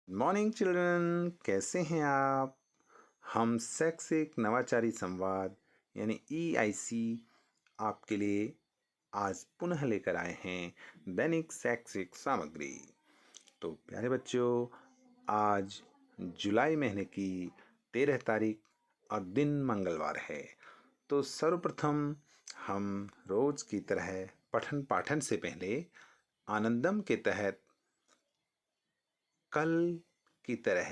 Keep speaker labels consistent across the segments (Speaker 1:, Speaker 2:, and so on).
Speaker 1: Morning children, कैसे हैं आप। हम शैक्षिक नवाचारी संवाद यानी EIC आपके लिए आज पुनः लेकर आए हैं दैनिक शैक्षिक सामग्री। तो प्यारे बच्चों, आज जुलाई महीने की 13 तारीख और दिन मंगलवार है। तो सर्वप्रथम हम रोज की तरह पठन पाठन से पहले आनंदम के तहत कल की तरह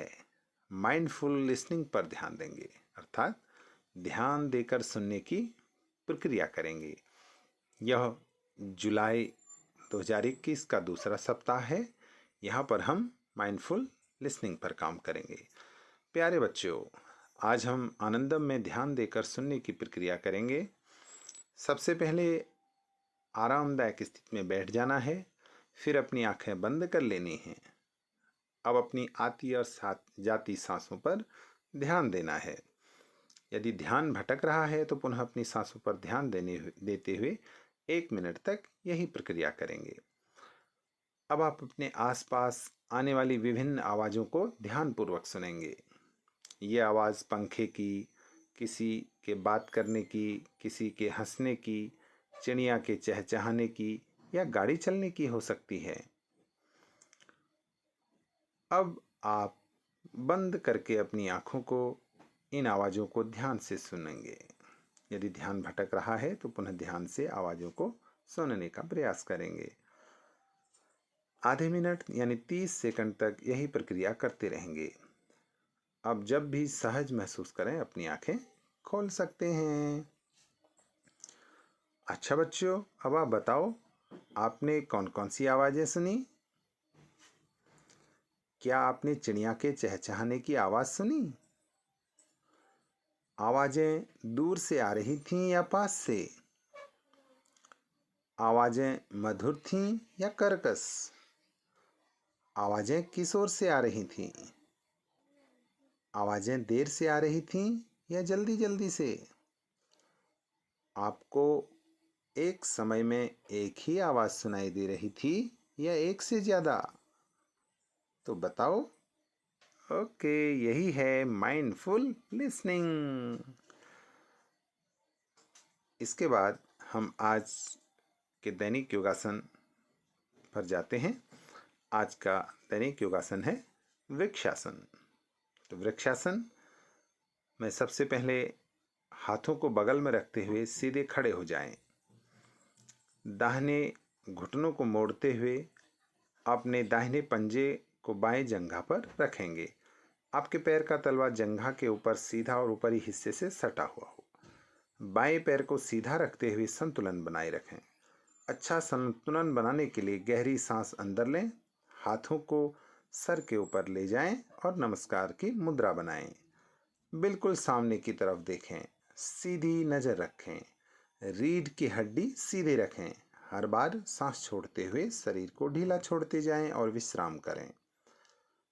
Speaker 1: माइंडफुल लिसनिंग पर ध्यान देंगे, अर्थात ध्यान देकर सुनने की प्रक्रिया करेंगे। यह जुलाई 2021 का दूसरा सप्ताह है। यहाँ पर हम माइंडफुल लिसनिंग पर काम करेंगे। प्यारे बच्चों, आज हम आनंदम में ध्यान देकर सुनने की प्रक्रिया करेंगे। सबसे पहले आरामदायक स्थिति में बैठ जाना है, फिर अपनी आंखें बंद कर लेनी हैं। अब अपनी आती और जाती सांसों पर ध्यान देना है। यदि ध्यान भटक रहा है तो पुनः अपनी सांसों पर ध्यान देते हुए 1 मिनट तक यही प्रक्रिया करेंगे। अब आप अपने आसपास आने वाली विभिन्न आवाज़ों को ध्यानपूर्वक सुनेंगे। ये आवाज़ पंखे की, किसी के बात करने की, किसी के हंसने की, चिड़िया के चहचहाने की या गाड़ी चलने की हो सकती है। अब आप बंद करके अपनी आँखों को इन आवाज़ों को ध्यान से सुनेंगे। यदि ध्यान भटक रहा है तो पुनः ध्यान से आवाज़ों को सुनने का प्रयास करेंगे। आधे मिनट यानी 30 सेकंड तक यही प्रक्रिया करते रहेंगे। अब जब भी सहज महसूस करें अपनी आंखें खोल सकते हैं। अच्छा बच्चों, अब आप बताओ, आपने कौन कौन सी आवाज़ें सुनी? क्या आपने चिड़िया के चहचहाने की आवाज़ सुनी? आवाज़ें दूर से आ रही थीं या पास से? आवाज़ें मधुर थीं या कर्कश? आवाज़ें किस ओर से आ रही थीं? आवाज़ें देर से आ रही थीं या जल्दी जल्दी से? आपको एक समय में एक ही आवाज़ सुनाई दे रही थी या एक से ज़्यादा? तो बताओ। ओके, यही है माइंडफुल लिसनिंग। इसके बाद हम आज के दैनिक योगासन पर जाते हैं। आज का दैनिक योगासन है वृक्षासन। तो वृक्षासन में सबसे पहले हाथों को बगल में रखते हुए सीधे खड़े हो जाएं। दाहिने घुटनों को मोड़ते हुए अपने दाहिने पंजे को बाएं जंघा पर रखेंगे। आपके पैर का तलवा जंघा के ऊपर सीधा और ऊपरी हिस्से से सटा हुआ हो। बाएं पैर को सीधा रखते हुए संतुलन बनाए रखें। अच्छा संतुलन बनाने के लिए गहरी सांस अंदर लें, हाथों को सर के ऊपर ले जाएं और नमस्कार की मुद्रा बनाएं। बिल्कुल सामने की तरफ देखें, सीधी नज़र रखें, रीढ़ की हड्डी सीधे रखें। हर बार सांस छोड़ते हुए शरीर को ढीला छोड़ते जाएं और विश्राम करें।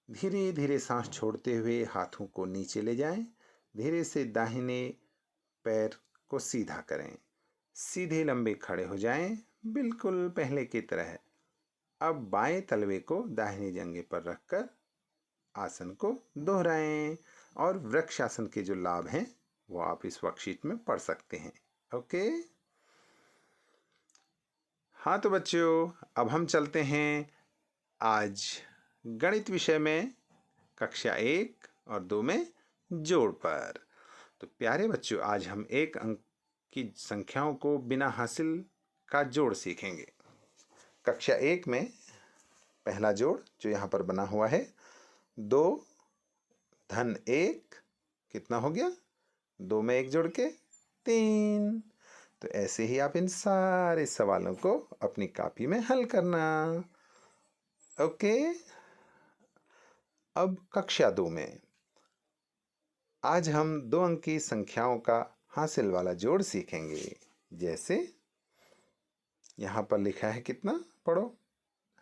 Speaker 1: धीरे धीरे सांस छोड़ते हुए हाथों को नीचे ले जाएं। धीरे से दाहिने पैर को सीधा करें। सीधे लंबे खड़े हो जाएं, बिल्कुल पहले की तरह। अब बाएं तलवे को दाहिने जंघे पर रखकर आसन को दोहराएं और वृक्षासन के जो लाभ हैं वो आप इस वर्कशीट में पढ़ सकते हैं। ओके, हाँ तो बच्चों, अब हम चलते हैं आज गणित विषय में कक्षा 1 और 2 में जोड़ पर। तो प्यारे बच्चों, आज हम 1 अंक की संख्याओं को बिना हासिल का जोड़ सीखेंगे। कक्षा 1 में पहला जोड़ जो यहाँ पर बना हुआ है, 2 धन 1 कितना हो गया? 2 में 1 जोड़ के 3। तो ऐसे ही आप इन सारे सवालों को अपनी कॉपी में हल करना। ओके, अब कक्षा 2 में आज हम 2 अंक की संख्याओं का हासिल वाला जोड़ सीखेंगे। जैसे यहाँ पर लिखा है, कितना पढ़ो?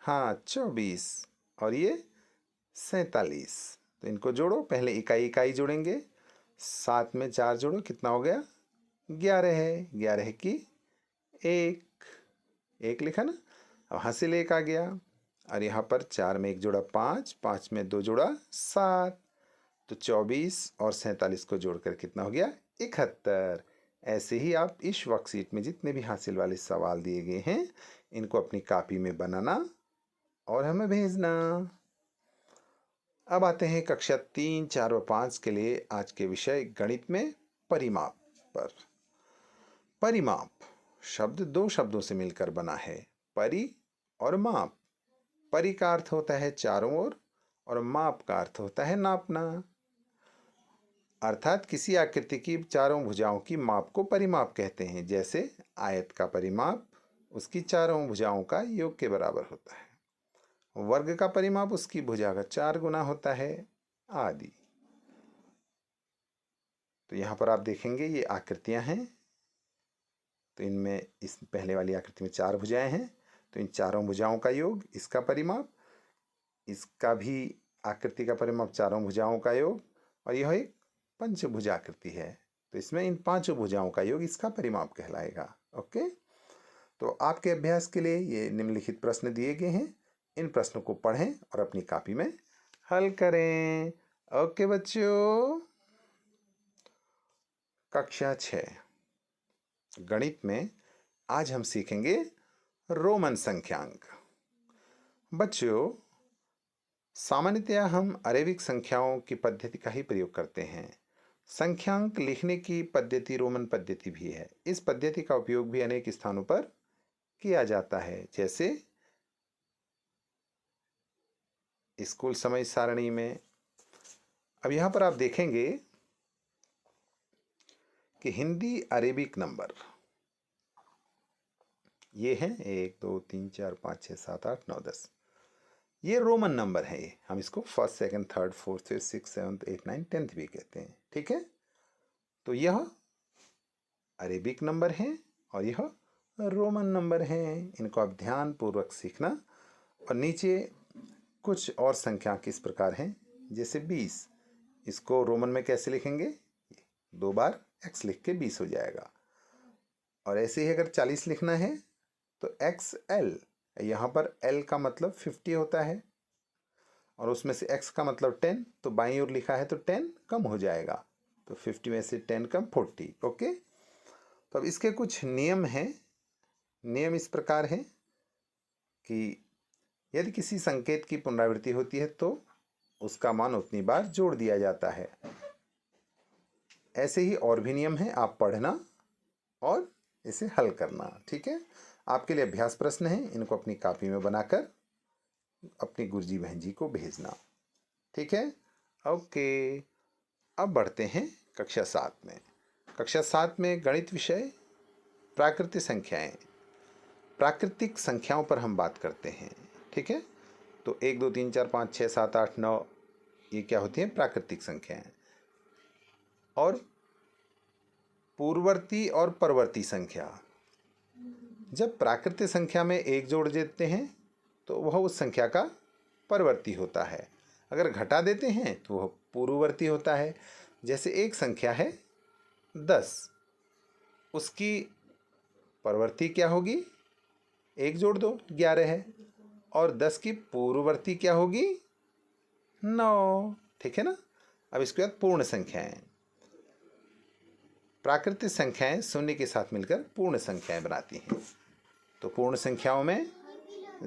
Speaker 1: हाँ, 24 और ये 47। तो इनको जोड़ो। पहले इकाई इकाई जोड़ेंगे। 7 में 4 जोड़ो, कितना हो गया? 11 है। 11 की 1 लिखा ना। अब हासिल 1 आ गया। और यहाँ पर 4 में 1 जोड़ा 5, 5 में 2 जोड़ा 7, तो 24 और 47 को जोड़कर कितना हो गया? 71। ऐसे ही आप इस वर्कशीट में जितने भी हासिल वाले सवाल दिए गए हैं इनको अपनी कॉपी में बनाना और हमें भेजना। अब आते हैं कक्षा 3, 4 और 5 के लिए आज के विषय गणित में परिमाप पर। परिमाप शब्द 2 शब्दों से मिलकर बना है, परि और माप। परि का अर्थ होता है चारों ओर और माप का अर्थ होता है नापना। अर्थात किसी आकृति की चारों भुजाओं की माप को परिमाप कहते हैं। जैसे आयत का परिमाप उसकी चारों भुजाओं का योग के बराबर होता है, वर्ग का परिमाप उसकी भुजा का 4 गुना होता है, आदि। तो यहाँ पर आप देखेंगे ये आकृतियाँ हैं, तो इनमें इस पहले वाली आकृति में 4 भुजाएं हैं, तो इन चारों भुजाओं का योग इसका परिमाप, इसका भी आकृति का परिमाप चारों भुजाओं का योग, और यह एक पंचभुजा आकृति है तो इसमें इन 5 भुजाओं का योग इसका परिमाप कहलाएगा। ओके, तो आपके अभ्यास के लिए ये निम्नलिखित प्रश्न दिए गए हैं, इन प्रश्नों को पढ़ें और अपनी कॉपी में हल करें। ओके बच्चों, कक्षा 6 गणित में आज हम सीखेंगे रोमन संख्यांक। बच्चों, सामान्यतया हम अरेबिक संख्याओं की पद्धति का ही प्रयोग करते हैं। संख्यांक लिखने की पद्धति रोमन पद्धति भी है। इस पद्धति का उपयोग भी अनेक स्थानों पर किया जाता है, जैसे स्कूल समय सारणी में। अब यहाँ पर आप देखेंगे कि हिंदी अरेबिक नंबर ये हैं 1 2 3 4 5 6 7 8 9 10, ये रोमन नंबर है। हम इसको first, second, third, fourth, fifth, six, seventh, eight, nine, 10th भी कहते हैं। ठीक है, तो यह अरेबिक नंबर है और यह रोमन नंबर है। इनको आप ध्यान पूर्वक सीखना। और नीचे कुछ और संख्या किस प्रकार हैं, जैसे 20, इसको रोमन में कैसे लिखेंगे? 2 बार x लिख के 20 हो जाएगा। और ऐसे ही अगर 40 लिखना है तो XL, यहाँ पर L का मतलब 50 होता है और उसमें से x का मतलब 10, तो बाईं ओर लिखा है तो 10 कम हो जाएगा, तो 50 में से 10 कम 40। ओके, तो अब इसके कुछ नियम हैं। नियम इस प्रकार है कि यदि किसी संकेत की पुनरावृत्ति होती है तो उसका मान उतनी बार जोड़ दिया जाता है। ऐसे ही और भी नियम हैं, आप पढ़ना और इसे हल करना। ठीक है, आपके लिए अभ्यास प्रश्न हैं, इनको अपनी कॉपी में बनाकर अपनी गुरुजी बहन जी को भेजना। ठीक है, ओके। अब बढ़ते हैं कक्षा 7 में। कक्षा 7 में गणित विषय प्राकृतिक संख्याएं। प्राकृतिक संख्याओं पर हम बात करते हैं। ठीक है, तो 1 2 3 4 5 6 7 8 9 ये क्या होती हैं? प्राकृतिक संख्याएं। और पूर्ववर्ती और परवर्ती संख्या, जब प्राकृतिक संख्या में 1 जोड़ देते हैं तो वह उस संख्या का परवर्ती होता है, अगर घटा देते हैं तो वह पूर्ववर्ती होता है। जैसे एक संख्या है 10, उसकी परवर्ती क्या होगी? 1 जोड़ दो 11 है, और 10 की पूर्ववर्ती क्या होगी? 9। ठीक है ना। अब इसके बाद पूर्ण संख्याएं। प्राकृतिक संख्याएं शून्य के साथ मिलकर पूर्ण संख्याएं बनाती हैं। तो पूर्ण संख्याओं में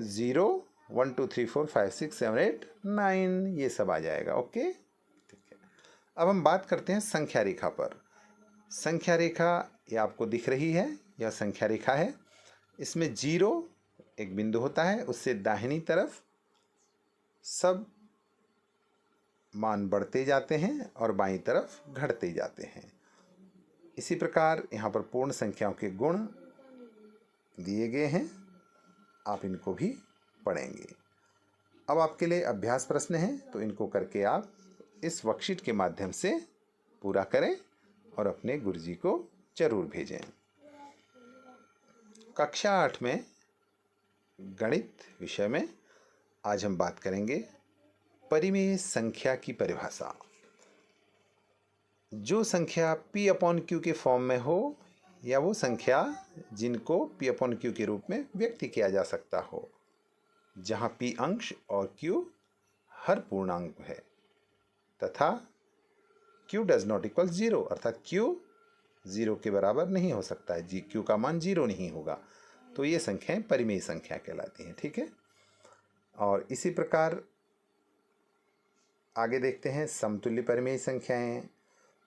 Speaker 1: 0 1 2 3 4 5 6 7 8 9 ये सब आ जाएगा। ओके, ठीक है। अब हम बात करते हैं संख्या रेखा पर। संख्या रेखा ये आपको दिख रही है, यह संख्या रेखा है। इसमें 0 एक बिंदु होता है, उससे दाहिनी तरफ सब मान बढ़ते जाते हैं और बाईं तरफ घटते जाते हैं। इसी प्रकार यहाँ पर पूर्ण संख्याओं के गुण दिए गए हैं, आप इनको भी पढ़ेंगे। अब आपके लिए अभ्यास प्रश्न हैं, तो इनको करके आप इस वर्कशीट के माध्यम से पूरा करें और अपने गुरुजी को जरूर भेजें। कक्षा 8 में गणित विषय में आज हम बात करेंगे परिमेय संख्या की परिभाषा। जो संख्या P/Q के फॉर्म में हो या वो संख्या जिनको P/Q के रूप में व्यक्त किया जा सकता हो। जहाँ p अंश और q हर पूर्णांक है तथा q डज नॉट इक्वल 0, अर्थात q 0 के बराबर नहीं हो सकता है, q का मान 0 नहीं होगा, तो ये संख्याएं परिमेय संख्या कहलाती हैं। ठीक है, और इसी प्रकार आगे देखते हैं समतुल्य परिमेय संख्याएं,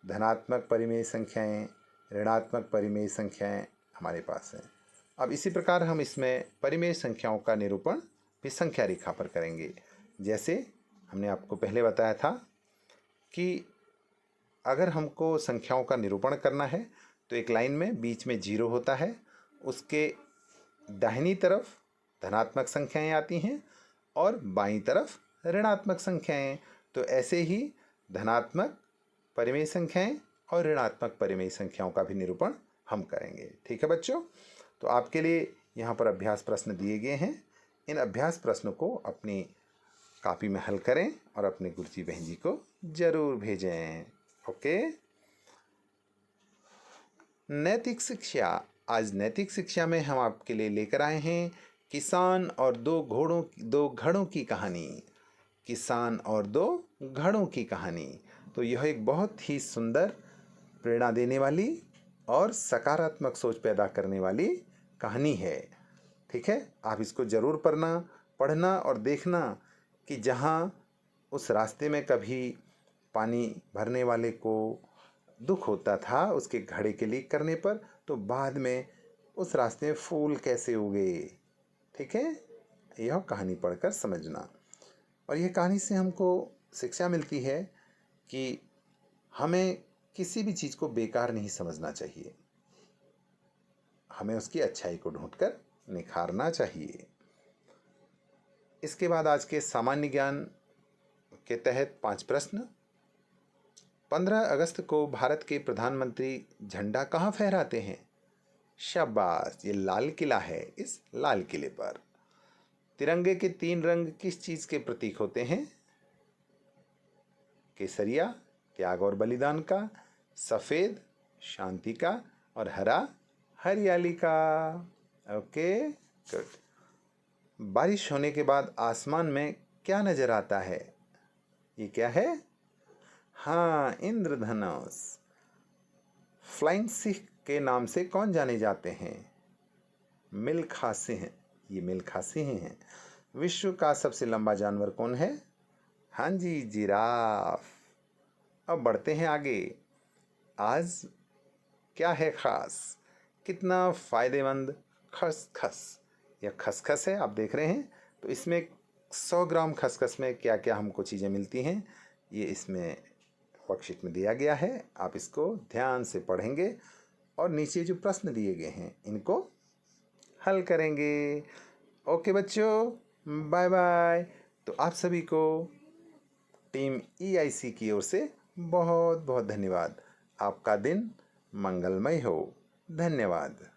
Speaker 1: धनात्मक परिमेय संख्याएं, ऋणात्मक परिमेय संख्याएं हमारे पास हैं। अब इसी प्रकार हम इसमें परिमेय संख्याओं का निरूपण भी संख्या रेखा पर करेंगे। जैसे हमने आपको पहले बताया था कि अगर हमको संख्याओं का निरूपण करना है तो एक लाइन में बीच में 0 होता है, उसके दाहिनी तरफ धनात्मक संख्याएं आती हैं और बाईं तरफ ऋणात्मक संख्याएं। तो ऐसे ही धनात्मक परिमेय संख्याएं और ऋणात्मक परिमेय संख्याओं का भी निरूपण हम करेंगे। ठीक है बच्चों, तो आपके लिए यहाँ पर अभ्यास प्रश्न दिए गए हैं। इन अभ्यास प्रश्नों को अपनी कॉपी में हल करें और अपने गुरुजी बहन जी को जरूर भेजें। ओके। नैतिक शिक्षा। आज नैतिक शिक्षा में हम आपके लिए लेकर आए हैं किसान और दो घड़ों की कहानी। किसान और 2 घड़ों की कहानी। तो यह एक बहुत ही सुंदर, प्रेरणा देने वाली और सकारात्मक सोच पैदा करने वाली कहानी है। ठीक है, आप इसको ज़रूर पढ़ना और देखना कि जहाँ उस रास्ते में कभी पानी भरने वाले को दुख होता था उसके घड़े के लीक करने पर, तो बाद में उस रास्ते में फूल कैसे उगे। ठीक है, यह कहानी पढ़कर समझना। और यह कहानी से हमको शिक्षा मिलती है कि हमें किसी भी चीज़ को बेकार नहीं समझना चाहिए, हमें उसकी अच्छाई को ढूंढकर निखारना चाहिए। इसके बाद आज के सामान्य ज्ञान के तहत 5 प्रश्न। 15 अगस्त को भारत के प्रधानमंत्री झंडा कहाँ फहराते हैं? शाबाश, ये लाल किला है। इस लाल किले पर। तिरंगे के 3 रंग किस चीज़ के प्रतीक होते हैं? केसरिया त्याग और बलिदान का, सफ़ेद शांति का और हरा हरियाली का। Okay, good. बारिश होने के बाद आसमान में क्या नजर आता है? ये क्या है? हाँ, इंद्रधनुष। फ्लाइंग सिख के नाम से कौन जाने जाते हैं? मिल्खा सिंह। ये मिल्खा सिंह हैं। विश्व का सबसे लंबा जानवर कौन है? हाँ जी, जिराफ। अब बढ़ते हैं आगे। आज क्या है खास? कितना फायदेमंद खसखस। यह खसखस है, आप देख रहे हैं। तो इसमें 100 ग्राम खसखस में क्या क्या हमको चीज़ें मिलती हैं, ये इसमें वर्कशीट में दिया गया है। आप इसको ध्यान से पढ़ेंगे और नीचे जो प्रश्न दिए गए हैं इनको हल करेंगे। ओके बच्चों, बाय बाय। तो आप सभी को टीम EIC की ओर से बहुत बहुत धन्यवाद। आपका दिन मंगलमय हो। धन्यवाद।